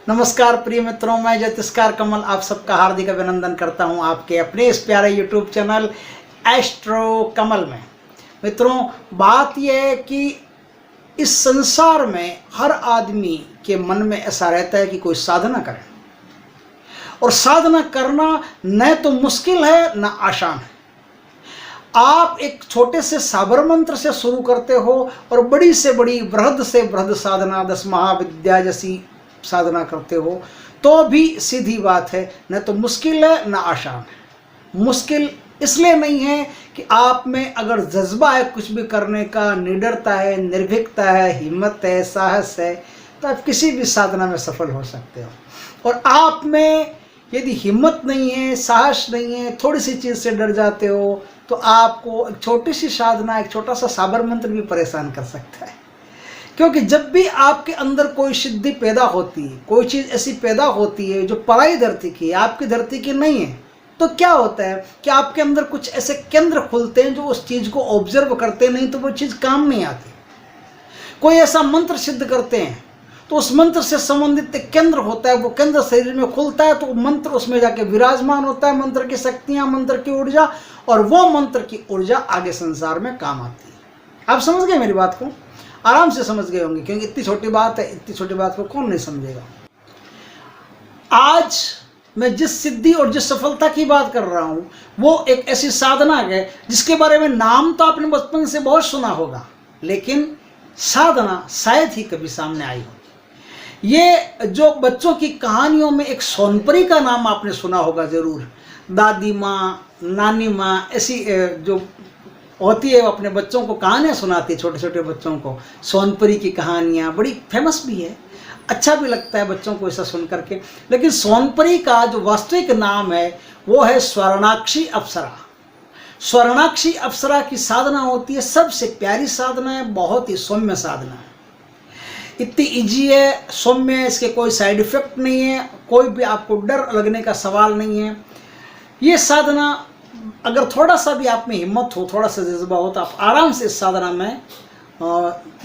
नमस्कार प्रिय मित्रों, मैं ज्योतिषकार कमल आप सबका हार्दिक अभिनंदन करता हूं आपके अपने इस प्यारे यूट्यूब चैनल एस्ट्रो कमल में। मित्रों, बात यह है कि इस संसार में हर आदमी के मन में ऐसा रहता है कि कोई साधना करे, और साधना करना न तो मुश्किल है न आसान है। आप एक छोटे से साबर मंत्र से शुरू करते हो और बड़ी से बड़ी बृहद से बृहद साधना 10 महाविद्या जैसी साधना करते हो तो भी सीधी बात है, न तो मुश्किल है न आसान है। मुश्किल इसलिए नहीं है कि आप में अगर जज्बा है कुछ भी करने का, निडरता है, निर्भीकता है, हिम्मत है, साहस है, तो आप किसी भी साधना में सफल हो सकते हो। और आप में यदि हिम्मत नहीं है, साहस नहीं है, थोड़ी सी चीज़ से डर जाते हो, तो आपको एक छोटी सी साधना, एक छोटा सा साबर मंत्र भी परेशान कर सकता है। क्योंकि जब भी आपके अंदर कोई सिद्धि पैदा होती है, कोई चीज़ ऐसी पैदा होती है जो पराई धरती की है, आपकी धरती की नहीं है, तो क्या होता है कि आपके अंदर कुछ ऐसे केंद्र खुलते हैं जो उस चीज़ को ऑब्जर्व करते नहीं तो वो चीज़ काम नहीं आती। कोई ऐसा मंत्र सिद्ध करते हैं तो उस मंत्र से संबंधित एक केंद्र होता है, वो केंद्र शरीर में खुलता है तो मंत्र उसमें जाके विराजमान होता है, मंत्र की शक्तियाँ, मंत्र की ऊर्जा, और वो मंत्र की ऊर्जा आगे संसार में काम आती है। आप समझ गए मेरी बात को? आराम से समझ गए होंगे, क्योंकि इतनी छोटी बात है, इतनी छोटी बात को कौन नहीं समझेगा। आज मैं जिस सिद्धि और जिस सफलता की बात कर रहा हूँ वो एक ऐसी साधना है जिसके बारे में नाम तो आपने बचपन से बहुत सुना होगा, लेकिन साधना शायद ही कभी सामने आई हो। ये जो बच्चों की कहानियों में एक सोनपरी का नाम आपने सुना होगा ज़रूर। दादी माँ, नानी माँ ऐसी जो होती है वो अपने बच्चों को कहानियाँ सुनाती है, छोटे छोटे बच्चों को। सोनपरी की कहानियाँ बड़ी फेमस भी है, अच्छा भी लगता है बच्चों को ऐसा सुन करके। लेकिन सोनपरी का जो वास्तविक नाम है वो है स्वर्णाक्षी अप्सरा। स्वर्णाक्षी अप्सरा की साधना होती है सबसे प्यारी साधना है, बहुत ही सौम्य साधना है, इतनी ईजी है, सौम्य है, इसके कोई साइड इफेक्ट नहीं है, कोई भी आपको डर लगने का सवाल नहीं है। ये साधना अगर थोड़ा सा भी आप में हिम्मत हो, थोड़ा सा जज्बा हो, तो आप आराम से इस साधना में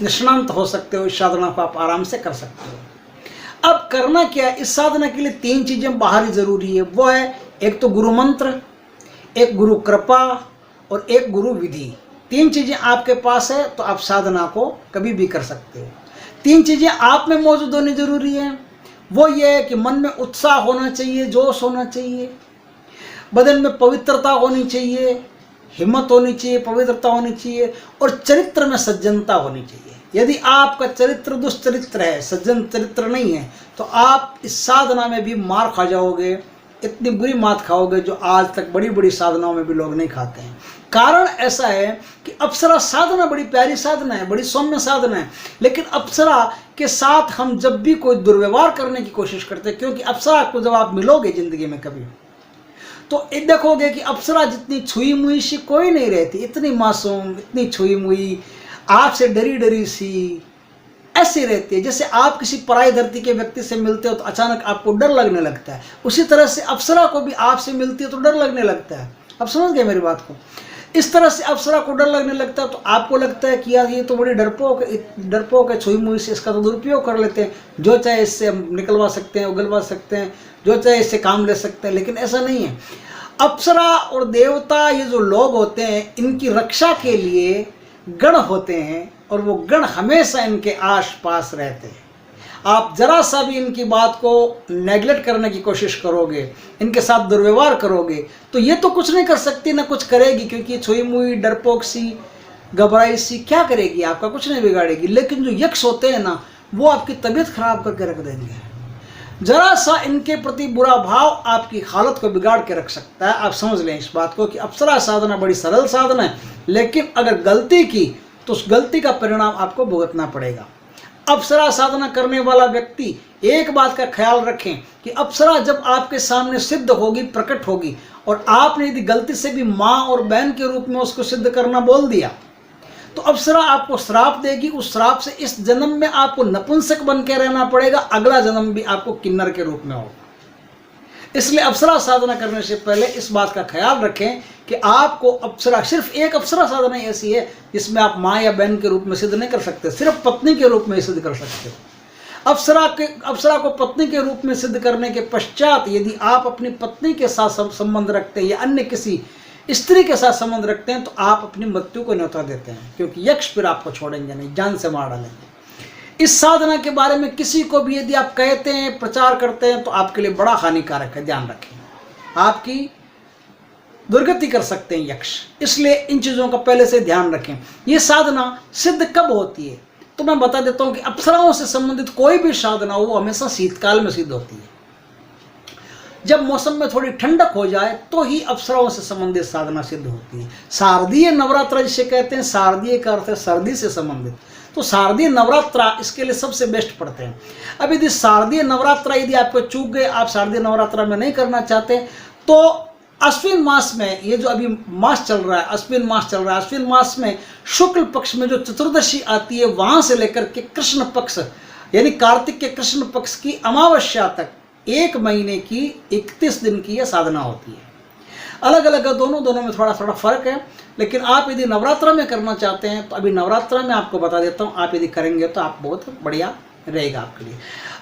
निष्णांत हो सकते हो। इस साधना को आप आराम से कर सकते हो। अब करना क्या है? इस साधना के लिए 3 चीज़ें बाहरी ज़रूरी है। वो है एक तो गुरु मंत्र, एक गुरु कृपा और एक गुरु विधि। 3 चीज़ें आपके पास है तो आप साधना को कभी भी कर सकते हो। 3 चीज़ें आप में मौजूद होनी ज़रूरी है। वो ये है कि मन में उत्साह होना चाहिए, जोश होना चाहिए, बदन में पवित्रता होनी चाहिए, हिम्मत होनी चाहिए, पवित्रता होनी चाहिए, और चरित्र में सज्जनता होनी चाहिए। यदि आपका चरित्र दुष्चरित्र है, सज्जन चरित्र नहीं है, तो आप इस साधना में भी मार खा जाओगे, इतनी बुरी मात खाओगे जो आज तक बड़ी बड़ी साधनाओं में भी लोग नहीं खाते हैं। कारण ऐसा है कि अप्सरा साधना बड़ी प्यारी साधना है, बड़ी सौम्य साधना है, लेकिन अप्सरा के साथ हम जब भी कोई दुर्व्यवहार करने की कोशिश करते हैं, क्योंकि अप्सरा को जब आप मिलोगे ज़िंदगी में कभी, तो देखोगे कि अप्सरा जितनी छुई मुई सी कोई नहीं रहती, इतनी मासूम, इतनी छुई मुई, आपसे डरी डरी सी ऐसी रहती है। जैसे आप किसी पराई धरती के व्यक्ति से मिलते हो तो अचानक आपको डर लगने लगता है, उसी तरह से अप्सरा को भी आपसे मिलती है तो डर लगने लगता है। आप समझ गए मेरी बात को? इस तरह से अप्सरा को डर लगने लगता है तो आपको लगता है कि यार ये तो बड़ी डरपोक है, छुई मुई से, इसका तो दुरुपयोग कर लेते हैं, जो चाहे इससे हम निकलवा सकते हैं, उगलवा सकते हैं, जो चाहे इससे काम ले सकते हैं। लेकिन ऐसा नहीं है। अप्सरा और देवता, ये जो लोग होते हैं, इनकी रक्षा के लिए गण होते हैं और वो गण हमेशा इनके आसपास रहते हैं। आप जरा सा भी इनकी बात को नेगलेक्ट करने की कोशिश करोगे, इनके साथ दुर्व्यवहार करोगे, तो ये तो कुछ नहीं कर सकती, ना कुछ करेगी, क्योंकि ये छुई मुई, डरपोक सी, घबराई सी क्या करेगी, आपका कुछ नहीं बिगाड़ेगी। लेकिन जो यक्ष होते हैं ना, वो आपकी तबीयत खराब करके रख देंगे। जरा सा इनके प्रति बुरा भाव आपकी हालत को बिगाड़ के रख सकता है। आप समझ लें इस बात को कि अप्सरा साधना बड़ी सरल साधना है, लेकिन अगर गलती की तो उस गलती का परिणाम आपको भुगतना पड़ेगा। अप्सरा साधना करने वाला व्यक्ति एक बात का ख्याल रखें कि अप्सरा जब आपके सामने सिद्ध होगी, प्रकट होगी, और आपने यदि गलती से भी माँ और बहन के रूप में उसको सिद्ध करना बोल दिया, तो अप्सरा आपको श्राप देगी। उस श्राप से इस जन्म में आपको नपुंसक बन के रहना पड़ेगा, अगला जन्म भी आपको किन्नर के रूप में होगा। इसलिए अप्सरा साधना करने से पहले इस बात का ख्याल रखें कि आपको अप्सरा, सिर्फ एक अप्सरा साधना ऐसी है जिसमें आप माँ या बहन के रूप में सिद्ध नहीं कर सकते, सिर्फ पत्नी के रूप में सिद्ध कर सकते हो। अप्सरा को पत्नी के रूप में सिद्ध करने के पश्चात यदि आप अपनी पत्नी के साथ संबंध रखते हैं या अन्य किसी स्त्री के साथ संबंध रखते हैं तो आप अपनी मृत्यु को न्योता देते हैं, क्योंकि यक्ष फिर आपको छोड़ेंगे नहीं, जान से मार डालेंगे। इस साधना के बारे में किसी को भी यदि आप कहते हैं, प्रचार करते हैं, तो आपके लिए बड़ा हानिकारक है, ध्यान रखें, आपकी दुर्गति कर सकते हैं यक्ष। इसलिए इन चीज़ों का पहले से ध्यान रखें। ये साधना सिद्ध कब होती है तो मैं बता देता हूँ कि अप्सराओं से संबंधित कोई भी साधना हो वो हमेशा शीतकाल में सिद्ध होती है। जब मौसम में थोड़ी ठंडक हो जाए तो ही अप्सराओं से संबंधित साधना सिद्ध होती है। शारदीय नवरात्र जिसे कहते हैं, शारदीय का अर्थ है सर्दी से संबंधित, तो शारदीय नवरात्रा इसके लिए सबसे बेस्ट पड़ते हैं। अब यदि शारदीय नवरात्रा यदि आपको चूक गए, आप शारदीय नवरात्रा में नहीं करना चाहते, तो अश्विन मास में, ये जो अभी मास चल रहा है, अश्विन मास चल रहा है, अश्विन मास में शुक्ल पक्ष में जो चतुर्दशी आती है, वहां से लेकर के कृष्ण पक्ष यानी कार्तिक के कृष्ण पक्ष की अमावस्या तक 1 महीने की 31 दिन की यह साधना होती है। अलग अलग है दोनों में थोड़ा थोड़ा फर्क है, लेकिन आप यदि नवरात्र में करना चाहते हैं तो अभी नवरात्र में आपको बता देता हूँ, आप यदि करेंगे तो आप बहुत बढ़िया रहेगा आपके लिए।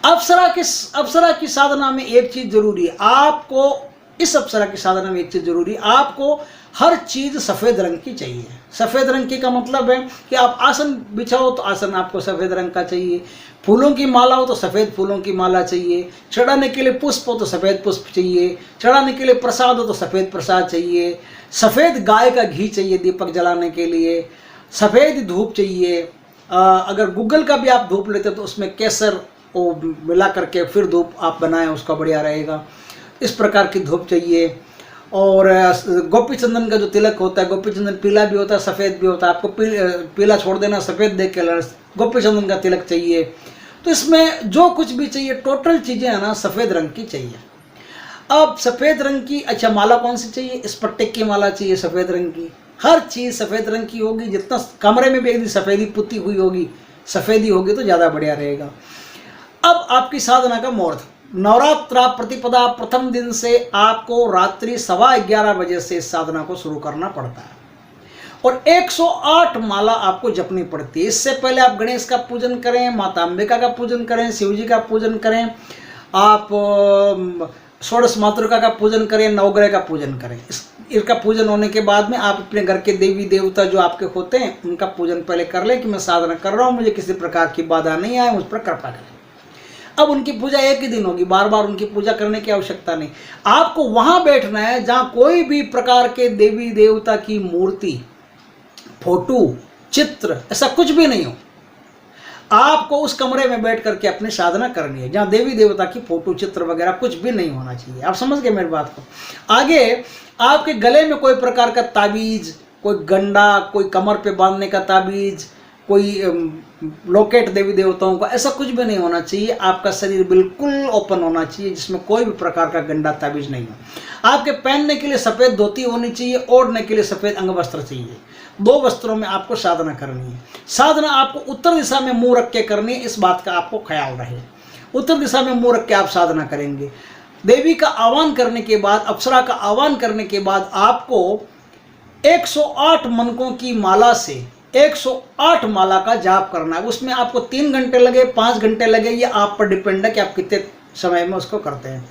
अप्सरा की साधना में एक चीज जरूरी है, आपको इस अप्सरा की साधना में एक चीज जरूरी, आपको हर चीज सफेद रंग की चाहिए। सफेद रंग की का मतलब है कि आप आसन बिछाओ तो आसन आपको सफेद रंग का चाहिए, फूलों की माला हो तो सफेद फूलों की माला चाहिए, चढ़ाने के लिए पुष्प हो तो सफेद पुष्प चाहिए, चढ़ाने के लिए प्रसाद हो तो सफेद प्रसाद चाहिए, सफेद गाय का घी चाहिए दीपक जलाने के लिए, सफेद धूप चाहिए। अगर गूगल का भी आप धूप लेते तो उसमें केसर वो मिला करके फिर धूप आप बनाएं, उसका बढ़िया रहेगा। इस प्रकार की धूप चाहिए। और गोपी चंदन का जो तिलक होता है, गोपी चंदन पीला भी होता है सफ़ेद भी होता है, आपको पीला छोड़ देना, सफ़ेद देख के गोपी चंदन का तिलक चाहिए। तो इसमें जो कुछ भी चाहिए टोटल चीज़ें है ना सफ़ेद रंग की चाहिए। अब सफ़ेद रंग की अच्छा माला कौन सी चाहिए, स्फटिक की माला चाहिए सफ़ेद रंग की, हर चीज़ सफ़ेद रंग की होगी। जितना कमरे में भी यदि सफ़ेदी पुती हुई होगी, सफ़ेदी होगी तो ज़्यादा बढ़िया रहेगा। अब आपकी साधना का मुहूर्त, नवरात्रा प्रतिपदा प्रथम दिन से आपको रात्रि 11:15 बजे से इस साधना को शुरू करना पड़ता है और 108 माला आपको जपनी पड़ती है। इससे पहले आप गणेश का पूजन करें, माता अंबिका का पूजन करें, शिव जी का पूजन करें, आप षोडश मातृका का पूजन करें, नवग्रह का पूजन करें। इसका पूजन होने के बाद में आप अपने घर के देवी देवता जो आपके होते हैं उनका पूजन पहले कर लें कि मैं साधना कर रहा हूँ, मुझे किसी प्रकार की बाधा नहीं आए, मुझ पर कृपा करें। अब उनकी पूजा एक ही दिन होगी, बार बार उनकी पूजा करने की आवश्यकता नहीं। आपको वहां बैठना है जहां कोई भी प्रकार के देवी देवता की मूर्ति, फोटो, चित्र ऐसा कुछ भी नहीं हो। आपको उस कमरे में बैठ करके अपनी साधना करनी है जहां देवी देवता की फोटो, चित्र वगैरह कुछ भी नहीं होना चाहिए। आप समझ गए मेरी बात को। आगे आपके गले में कोई प्रकार का ताबीज, कोई गंडा, कोई कमर पे बांधने का ताबीज, कोई लॉकेट देवी देवताओं का, ऐसा कुछ भी नहीं होना चाहिए। आपका शरीर बिल्कुल ओपन होना चाहिए जिसमें कोई भी प्रकार का गंडा ताबीज नहीं हो। आपके पहनने के लिए सफ़ेद धोती होनी चाहिए, ओढ़ने के लिए सफ़ेद अंग वस्त्र चाहिए। 2 वस्त्रों में आपको साधना करनी है। साधना आपको उत्तर दिशा में मुंह रख के करनी है, इस बात का आपको ख्याल रहे। उत्तर दिशा में मुंह रख के आप साधना करेंगे। देवी का आह्वान करने के बाद, अप्सरा का आह्वान करने के बाद आपको 108 मनकों की माला से 108 माला का जाप करना है। उसमें आपको 3 घंटे लगे, 5 घंटे लगे, ये आप पर डिपेंड है कि आप कितने समय में उसको करते हैं।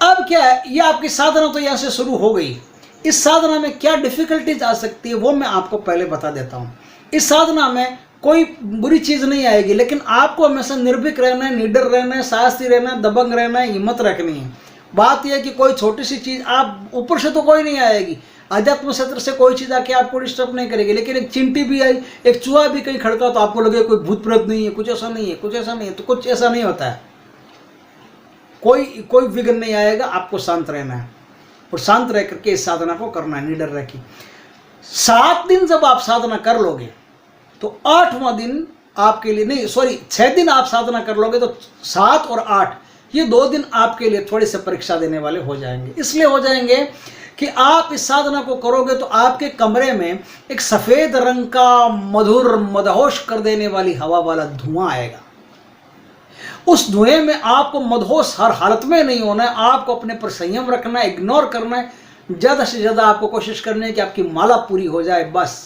अब क्या है, ये आपकी साधना तो यहाँ से शुरू हो गई। इस साधना में क्या डिफिकल्टीज आ सकती है वो मैं आपको पहले बता देता हूँ। इस साधना में कोई बुरी चीज़ नहीं आएगी, लेकिन आपको हमेशा निर्भीक रहना है, निडर रहना है, साहसी रहना है, दबंग रहना है, हिम्मत रखनी है। बात यह है कि कोई छोटी सी चीज़ आप ऊपर से तो कोई नहीं आएगी, अध्यात्म क्षेत्र से कोई चीज़ आके आपको डिस्टर्ब नहीं करेगी, लेकिन एक चिंटी भी आई, एक चूहा भी कहीं खड़का तो आपको लगे कोई भूत प्रेत नहीं है, कुछ ऐसा नहीं है, कुछ ऐसा नहीं है। तो कुछ ऐसा नहीं होता है, कोई विघ्न नहीं आएगा। आपको शांत रहना है और शांत रह करके इस साधना को करना है, निडर रह के। 7 दिन जब आप साधना कर लोगे तो 8वां दिन आपके लिए नहीं, सॉरी 6 दिन आप साधना कर लोगे तो 7 और 8 ये 2 दिन आपके लिए थोड़ी सी परीक्षा देने वाले हो जाएंगे। इसलिए हो जाएंगे कि आप इस साधना को करोगे तो आपके कमरे में एक सफ़ेद रंग का मधुर मदहोश कर देने वाली हवा वाला धुआं आएगा। उस धुएं में आपको मदहोश हर हालत में नहीं होना है, आपको अपने पर संयम रखना है, इग्नोर करना है। ज़्यादा से ज़्यादा आपको कोशिश करनी है कि आपकी माला पूरी हो जाए, बस।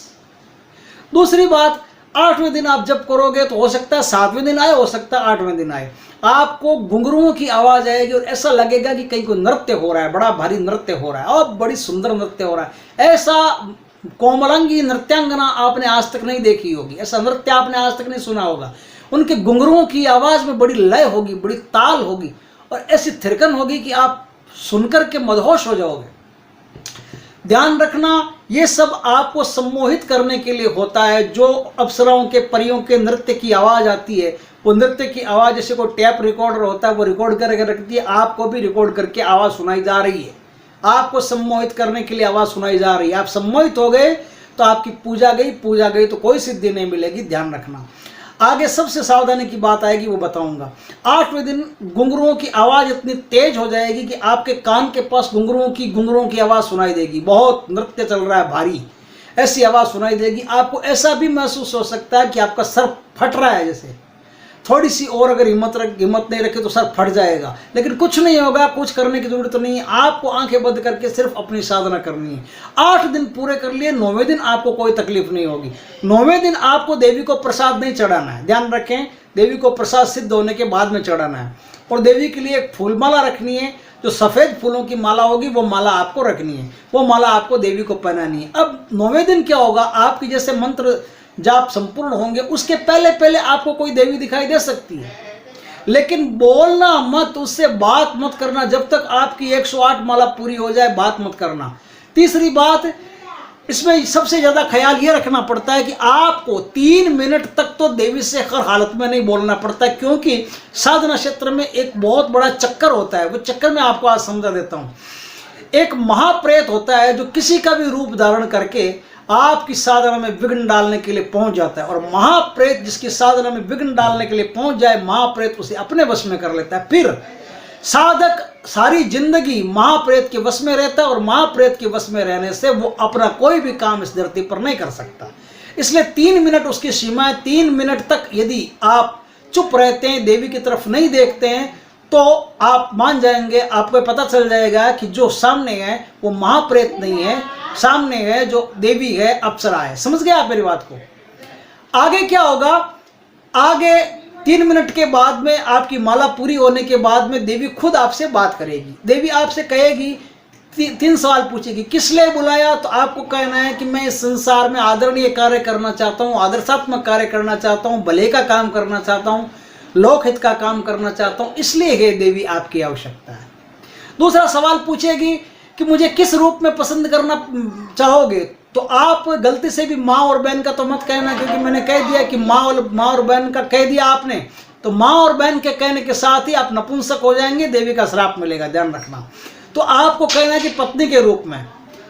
दूसरी बात, 8वें दिन आप जब करोगे तो हो सकता है 7वें दिन आए, हो सकता है 8वें दिन आए, आपको घुंघरुओं की आवाज आएगी और ऐसा लगेगा कि कहीं कोई नृत्य हो रहा है, बड़ा भारी नृत्य हो रहा है और बड़ी सुंदर नृत्य हो रहा है। ऐसा कोमलांगी नृत्यांगना आपने आज तक नहीं देखी होगी, ऐसा नृत्य आपने आज तक नहीं सुना होगा। उनके घुंघरुओं की आवाज में बड़ी लय होगी, बड़ी ताल होगी और ऐसी थिरकन होगी कि आप सुनकर के मदहोश हो जाओगे। ध्यान रखना, ये सब आपको सम्मोहित करने के लिए होता है। जो अप्सराओं के, परियों के नृत्य की आवाज़ आती है, वो नृत्य की आवाज़ जैसे कोई टैप रिकॉर्डर होता है, वो रिकॉर्ड करके रखती है, आपको भी रिकॉर्ड करके आवाज़ सुनाई जा रही है। आपको सम्मोहित करने के लिए आवाज़ सुनाई जा रही है। आप सम्मोहित हो गए तो आपकी पूजा गई तो कोई सिद्धि नहीं मिलेगी। ध्यान रखना। आगे सबसे सावधानी की बात आएगी, वो बताऊंगा। 8वें दिन घुंघरुओं की आवाज़ इतनी तेज हो जाएगी कि आपके कान के पास घुंघरुओं की आवाज़ सुनाई देगी। बहुत नृत्य चल रहा है, भारी ऐसी आवाज़ सुनाई देगी। आपको ऐसा भी महसूस हो सकता है कि आपका सर फट रहा है, जैसे थोड़ी सी और अगर हिम्मत नहीं रखे तो सर फट जाएगा, लेकिन कुछ नहीं होगा, कुछ करने की जरूरत नहीं है। आपको आंखें बंद करके सिर्फ अपनी साधना करनी है। 8 दिन पूरे कर लिए, 9वें दिन आपको कोई तकलीफ नहीं होगी। 9वें दिन आपको देवी को प्रसाद नहीं चढ़ाना है। ध्यान रखें, देवी को प्रसाद सिद्ध होने के बाद में चढ़ाना है। और देवी के लिए एक फूल माला रखनी है, जो सफ़ेद फूलों की माला होगी वो माला आपको रखनी है, वो माला आपको देवी को पहनानी है। अब 9वें दिन क्या होगा, आपकी जैसे मंत्र जाप संपूर्ण होंगे उसके पहले पहले आपको कोई देवी दिखाई दे सकती है, लेकिन बोलना मत, उससे बात मत करना जब तक आपकी 108 माला पूरी हो जाए, बात मत करना। तीसरी बात, इसमें सबसे ज़्यादा ख्याल ये रखना पड़ता है कि आपको 3 मिनट तक तो देवी से हर हालत में नहीं बोलना पड़ता है, क्योंकि साधना क्षेत्र में एक बहुत बड़ा चक्कर होता है। वो चक्कर मैं आपको आज समझा देता हूँ। एक महाप्रेत होता है जो किसी का भी रूप धारण करके आपकी साधना में विघ्न डालने के लिए पहुंच जाता है, और महाप्रेत जिसकी साधना में विघ्न डालने के लिए पहुंच जाए, महाप्रेत उसे अपने वश में कर लेता है। फिर साधक सारी जिंदगी महाप्रेत के वश में रहता है, और महाप्रेत के वश में रहने से वो अपना कोई भी काम इस धरती पर नहीं कर सकता। इसलिए 3 मिनट उसकी सीमा है। 3 मिनट तक यदि आप चुप रहते हैं, देवी की तरफ नहीं देखते हैं, तो आप मान जाएंगे, आपको पता चल जाएगा कि जो सामने है वो महाप्रेत नहीं है, सामने है जो देवी है, अप्सरा है। समझ गए आप मेरी बात को? आगे क्या होगा, आगे 3 मिनट के बाद में आपकी माला पूरी होने के बाद में देवी खुद आपसे बात करेगी। देवी आपसे कहेगी, 3 सवाल पूछेगी। किस लिए बुलाया? तो आपको कहना है कि मैं इस संसार में आदरणीय कार्य करना चाहता हूँ, आदर्शात्मक कार्य करना चाहता हूँ, भले का काम करना चाहता हूँ, लोकहित का काम करना चाहता हूँ, इसलिए हे देवी आपकी आवश्यकता है। दूसरा सवाल पूछेगी कि मुझे किस रूप में पसंद करना चाहोगे? तो आप गलती से भी माँ और बहन का तो मत कहना, क्योंकि मैंने कह दिया कि माँ और बहन का कह दिया आपने, तो माँ और बहन के कहने के साथ ही आप नपुंसक हो जाएंगे, देवी का श्राप मिलेगा। ध्यान रखना। तो आपको कहना है कि पत्नी के रूप में,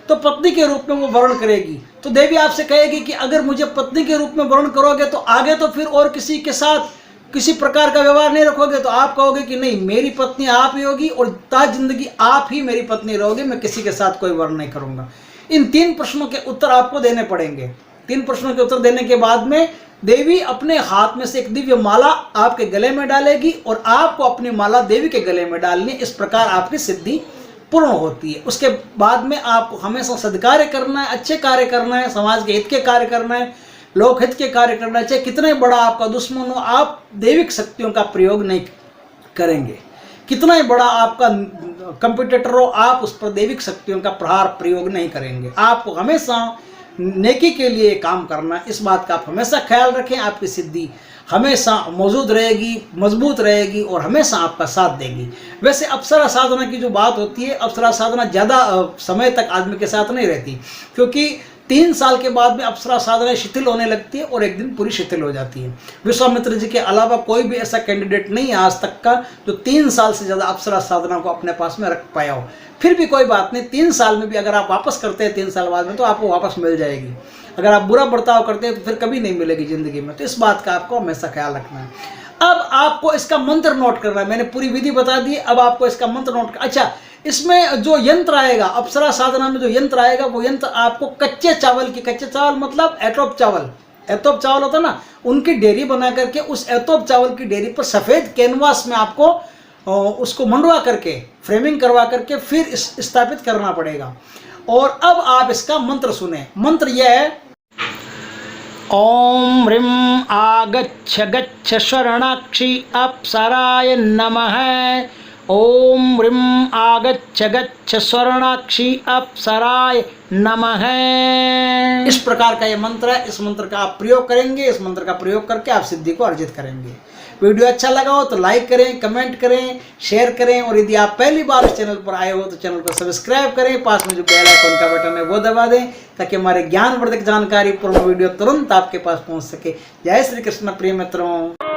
तो पत्नी के रूप में वो वर्ण करेगी। तो देवी आपसे कहेगी कि अगर मुझे पत्नी के रूप में वर्ण करोगे तो आगे तो फिर और किसी के साथ किसी प्रकार का व्यवहार नहीं रखोगे, तो आप कहोगे कि नहीं, मेरी पत्नी आप ही होगी और ताज जिंदगी आप ही मेरी पत्नी रहोगे, मैं किसी के साथ कोई वर्ण नहीं करूंगा। इन 3 प्रश्नों के उत्तर आपको देने पड़ेंगे। 3 प्रश्नों के उत्तर देने के बाद में देवी अपने हाथ में से एक दिव्य माला आपके गले में डालेगी और आपको अपनी माला देवी के गले में डालनी। इस प्रकार आपकी सिद्धि पूर्ण होती है। उसके बाद में आपको हमेशा सद्कार्य करना है, अच्छे कार्य करना है, समाज के हित के कार्य करना है, लोकहित के कार्य करना चाहिए। कितने बड़ा आपका दुश्मन हो, आप दैविक शक्तियों का प्रयोग नहीं करेंगे। कितना ही बड़ा आपका कंपटीटर हो, आप उस पर दैविक शक्तियों का प्रहार प्रयोग नहीं करेंगे। आपको हमेशा नेकी के लिए काम करना, इस बात का आप हमेशा ख्याल रखें। आपकी सिद्धि हमेशा मौजूद रहेगी, मजबूत रहेगी और हमेशा आपका साथ देगी। वैसे अप्सरा साधना की जो बात होती है, अप्सरा साधना ज़्यादा समय तक आदमी के साथ नहीं रहती, क्योंकि 3 साल के बाद में अप्सरा साधना शिथिल होने लगती है और एक दिन पूरी शिथिल हो जाती है। विश्वामित्र जी के अलावा कोई भी ऐसा कैंडिडेट नहीं है आज तक का जो 3 साल से ज़्यादा अप्सरा साधना को अपने पास में रख पाया हो। फिर भी कोई बात नहीं, 3 साल में भी अगर आप वापस करते हैं 3 साल बाद में, तो आपको वापस मिल जाएगी। अगर आप बुरा बर्ताव करते हैं तो फिर कभी नहीं मिलेगी ज़िंदगी में। तो इस बात का आपको हमेशा ख्याल रखना है। अब आपको इसका मंत्र नोट करना है। मैंने पूरी विधि बता दी, अब आपको इसका मंत्र नोट करना। अच्छा, इसमें जो यंत्र आएगा, अप्सरा साधना में जो यंत्र आएगा, वो यंत्र आपको कच्चे चावल की, कच्चे चावल मतलब एतोप चावल, एतोप चावल होता ना, उनकी डेयरी बना करके उस एतोप चावल की डेयरी पर सफ़ेद कैनवास में आपको उसको मंडवा करके, फ्रेमिंग करवा करके फिर स्थापित करना पड़ेगा। और अब आप इसका मंत्र सुने। मंत्र यह है, ओम ह्रीं आगच्छ गच्छ शरणाक्षी अप्सराय नमः। ओम ह्रीं आगच्छ गच्छ शरणाक्षी अप्सराय नमः। इस प्रकार का ये मंत्र है। इस मंत्र का आप प्रयोग करेंगे, इस मंत्र का प्रयोग करके आप सिद्धि को अर्जित करेंगे। वीडियो अच्छा लगा हो तो लाइक करें, कमेंट करें, शेयर करें, और यदि आप पहली बार इस चैनल पर आए हो तो चैनल को सब्सक्राइब करें। पास में जो बेल आइकन का बटन है वो दबा दें, ताकि हमारे ज्ञानवर्धक जानकारी पूर्ण वीडियो तुरंत आपके पास पहुंच सके। जय श्री कृष्ण प्रिय मित्रों।